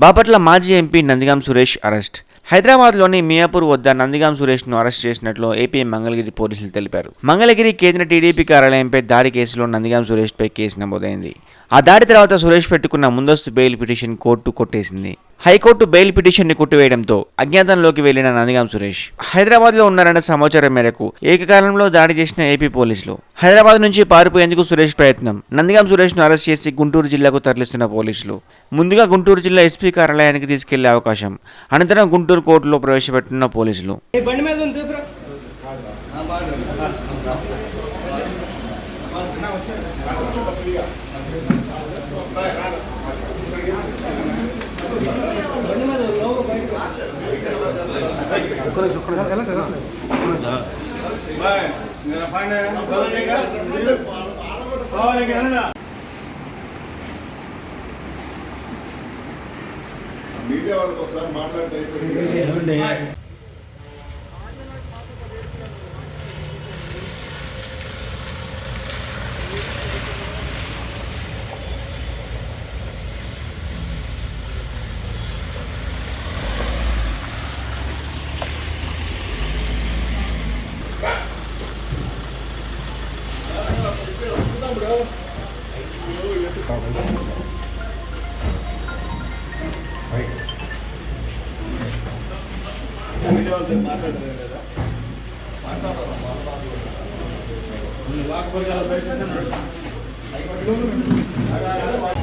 బాపట్ల మాజీ MP Nandigam Suresh arrest. హైదరాబాద్లోని మియాపూర్ వద్ద నందిగాం సురేష్ను అరెస్ట్ చేసినట్లు ఏపీ మంగళగిరి పోలీసులు తెలిపారు. మంగళగిరి కేంద్ర టీడీపీ కార్యాలయంపై దాడి కేసులో నందిగాం సురేష్పై కేసు నమోదైంది. ఆ దాడి తర్వాత సురేష్ పెట్టుకున్న ముందస్తు బెయిల్ పిటిషన్ కోర్టు కొట్టేసింది. హైకోర్టు బెయిల్ పిటిషన్ని కొట్టివేయడంతో అజ్ఞాతంలోకి వెళ్లిన నందిగాం సురేష్ హైదరాబాద్లో ఉన్నారన్న సమాచారం మేరకు ఏకకాలంలో దాడి చేసిన ఏపీ పోలీసులు. హైదరాబాద్ నుంచి పారిపోయేందుకు సురేష్ ప్రయత్నం. నందిగాం సురేష్ను అరెస్ట్ చేసి గుంటూరు జిల్లాకు తరలిస్తున్న పోలీసులు ముందుగా గుంటూరు జిల్లా ఎస్పీ కార్యాలయానికి తీసుకెళ్లే అవకాశం, అనంతరం గుంటూరు కోర్టులో ప్రవేశపెట్టిన పోలీసులు. మీడియా వాళ్ళకి ఒకసారి మాట్లాడితే మీడియా వాళ్ళతో మాట్లాడలేదు కదా, మాట్లాడాలి.